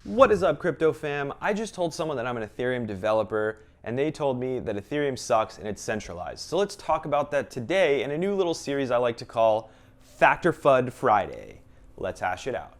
What is up, crypto fam? I just told someone that I'm an Ethereum developer, and they told me that Ethereum sucks and it's centralized. So let's talk about that today in a new little series I like to call FUD Friday. Let's hash it out.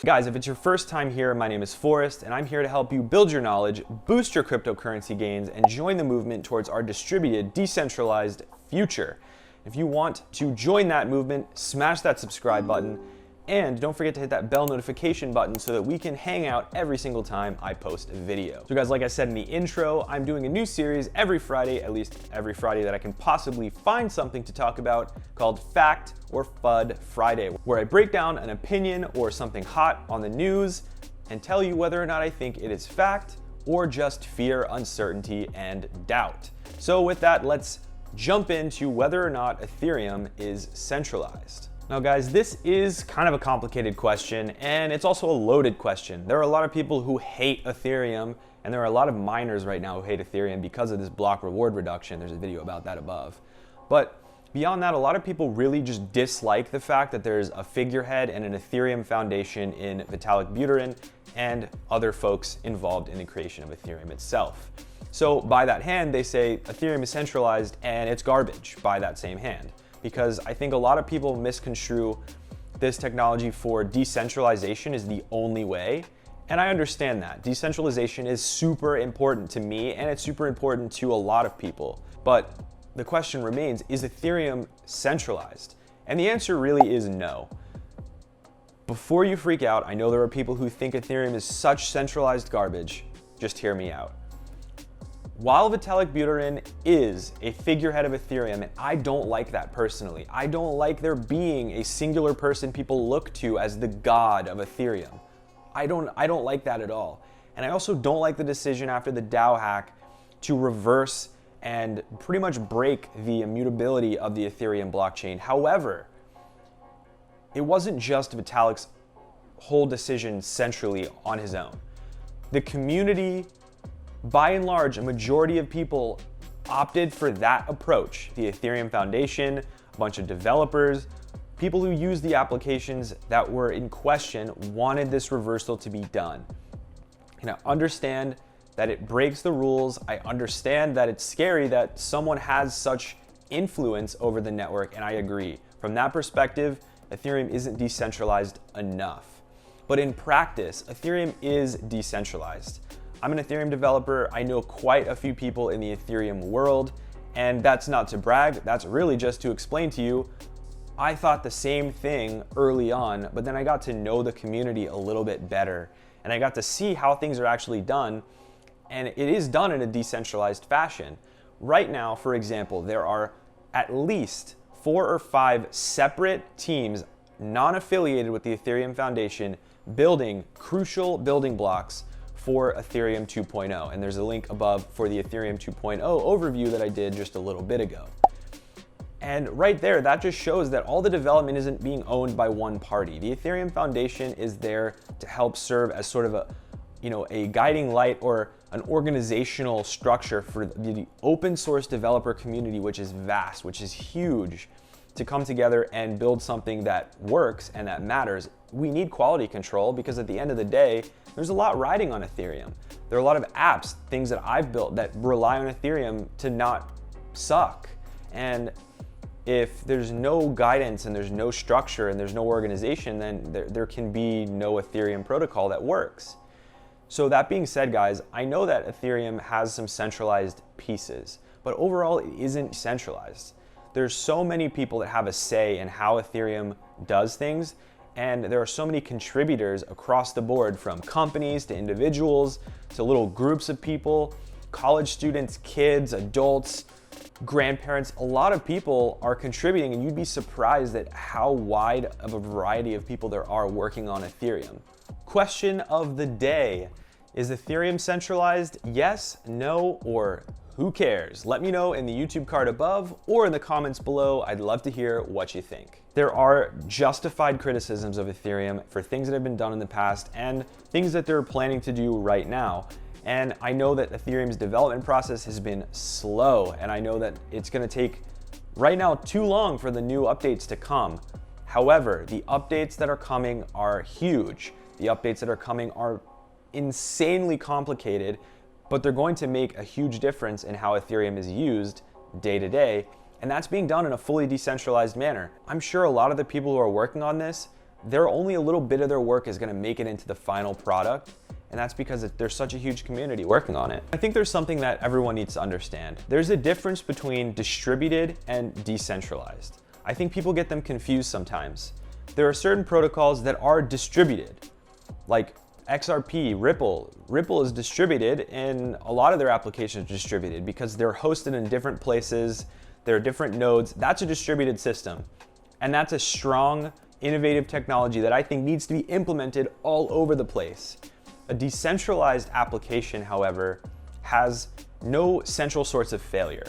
Guys, if it's your first time here, my name is Forrest, and I'm here to help you build your knowledge, boost your cryptocurrency gains, and join the movement towards our distributed, decentralized future. If you want to join that movement, smash that subscribe button, and don't forget to hit that bell notification button so that we can hang out every single time I post a video. So guys, like I said in the intro, I'm doing a new series every Friday, at least every Friday that I can possibly find something to talk about, called FUD Friday, where I break down an opinion or something hot on the news and tell you whether or not I think it is fact or just fear, uncertainty, and doubt. So with that, let's jump into whether or not Ethereum is centralized. Now guys, this is kind of a complicated question, and it's also a loaded question. There are a lot of people who hate Ethereum, and there are a lot of miners right now who hate Ethereum because of this block reward reduction. There's a video about that above. But beyond that, a lot of people really just dislike the fact that there's a figurehead and an Ethereum foundation in Vitalik Buterin and other folks involved in the creation of Ethereum itself. So by that hand, they say Ethereum is centralized and it's garbage by that same hand. Because I think a lot of people misconstrue this technology for decentralization is the only way. And I understand that. Decentralization is super important to me, and it's super important to a lot of people. But the question remains, is Ethereum centralized? And the answer really is no. Before you freak out, I know there are people who think Ethereum is such centralized garbage. Just hear me out. While Vitalik Buterin is a figurehead of Ethereum, and I don't like that personally, I don't like there being a singular person people look to as the god of Ethereum. I don't like that at all. And I also don't like the decision after the DAO hack to reverse and pretty much break the immutability of the Ethereum blockchain. However, it wasn't just Vitalik's whole decision centrally on his own. The community, by and large, a majority of people opted for that approach. The Ethereum Foundation, a bunch of developers, people who use the applications that were in question wanted this reversal to be done. And I understand that it breaks the rules. I understand that it's scary that someone has such influence over the network, and I agree. From that perspective, Ethereum isn't decentralized enough. But in practice, Ethereum is decentralized. I'm an Ethereum developer. I know quite a few people in the Ethereum world, and that's not to brag. That's really just to explain to you, I thought the same thing early on, but then I got to know the community a little bit better, and I got to see how things are actually done, and it is done in a decentralized fashion. Right now, for example, there are at least 4 or 5 separate teams, non-affiliated with the Ethereum Foundation, building crucial building blocks for Ethereum 2.0, and there's a link above for the Ethereum 2.0 overview that I did just a little bit ago. And right there, that just shows that all the development isn't being owned by one party. The Ethereum Foundation is there to help serve as sort of a guiding light or an organizational structure for the open source developer community, which is vast, which is huge, to come together and build something that works and that matters. We need quality control because at the end of the day, there's a lot riding on Ethereum. There are a lot of apps, things that I've built that rely on Ethereum to not suck. And if there's no guidance and there's no structure and there's no organization, then there can be no Ethereum protocol that works. So that being said, guys, I know that Ethereum has some centralized pieces, but overall it isn't centralized. There's so many people that have a say in how Ethereum does things, and there are so many contributors across the board, from companies to individuals to little groups of people, college students, kids, adults, grandparents. A lot of people are contributing, and you'd be surprised at how wide of a variety of people there are working on Ethereum. Question of the day: is Ethereum centralized? Yes, no, or who cares? Let me know in the YouTube card above or in the comments below. I'd love to hear what you think. There are justified criticisms of Ethereum for things that have been done in the past and things that they're planning to do right now. And I know that Ethereum's development process has been slow, and I know that it's going to take right now too long for the new updates to come. However, the updates that are coming are huge. The updates that are coming are insanely complicated, but they're going to make a huge difference in how Ethereum is used day to day, and that's being done in a fully decentralized manner. I'm sure a lot of the people who are working on this, only a little bit of their work is going to make it into the final product, and that's because there's such a huge community working on it. I think there's something that everyone needs to understand. There's a difference between distributed and decentralized. I think people get them confused sometimes. There are certain protocols that are distributed, like XRP, Ripple. Ripple is distributed, and a lot of their applications are distributed because they're hosted in different places, there are different nodes. That's a distributed system. And that's a strong, innovative technology that I think needs to be implemented all over the place. A decentralized application, however, has no central source of failure.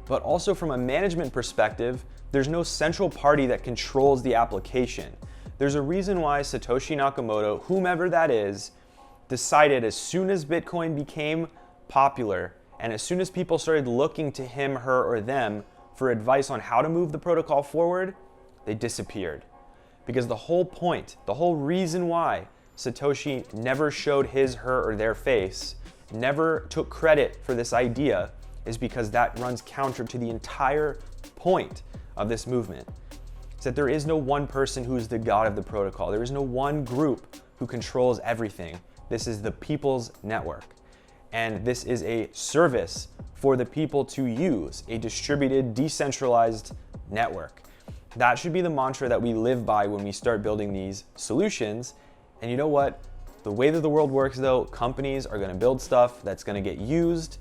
But also from a management perspective, there's no central party that controls the application. There's a reason why Satoshi Nakamoto, whomever that is, decided as soon as Bitcoin became popular and as soon as people started looking to him, her, or them for advice on how to move the protocol forward, they disappeared. Because the whole point, the whole reason why Satoshi never showed his, her, or their face, never took credit for this idea, is because that runs counter to the entire point of this movement. It's that there is no one person who is the god of the protocol. There is no one group who controls everything. This is the people's network. And this is a service for the people to use, a distributed, decentralized network. That should be the mantra that we live by when we start building these solutions. And you know what? The way that the world works though, companies are gonna build stuff that's gonna get used.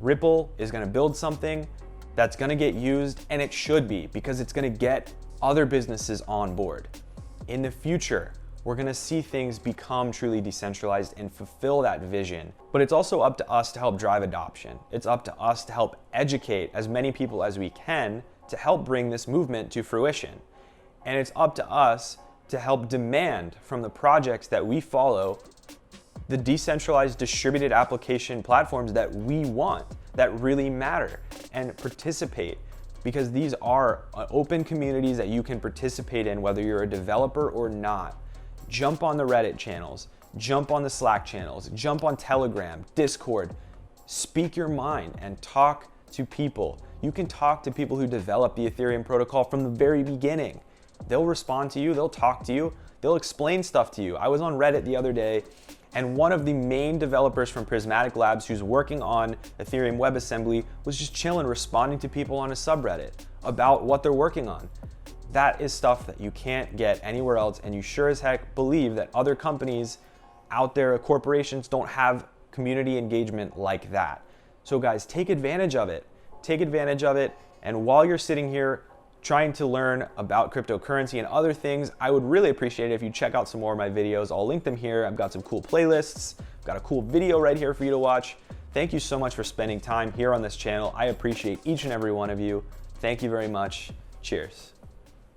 Ripple is gonna build something that's gonna get used, and it should be, because it's gonna get other businesses on board. In the future, we're gonna see things become truly decentralized and fulfill that vision. But it's also up to us to help drive adoption. It's up to us to help educate as many people as we can to help bring this movement to fruition. And it's up to us to help demand from the projects that we follow the decentralized distributed application platforms that we want, that really matter, and participate. Because these are open communities that you can participate in whether you're a developer or not. Jump on the Reddit channels, jump on the Slack channels, jump on Telegram, Discord, speak your mind and talk to people. You can talk to people who develop the Ethereum protocol from the very beginning. They'll respond to you, they'll talk to you, they'll explain stuff to you. I was on Reddit the other day, and one of the main developers from Prismatic Labs who's working on Ethereum WebAssembly was just chilling, responding to people on a subreddit about what they're working on. That is stuff that you can't get anywhere else, and you sure as heck believe that other companies out there, corporations, don't have community engagement like that. So guys, take advantage of it. Take advantage of it, and while you're sitting here trying to learn about cryptocurrency and other things, I would really appreciate it if you check out some more of my videos. I'll link them here. I've got some cool playlists. I've got a cool video right here for you to watch. Thank you so much for spending time here on this channel. I appreciate each and every one of you. Thank you very much. Cheers.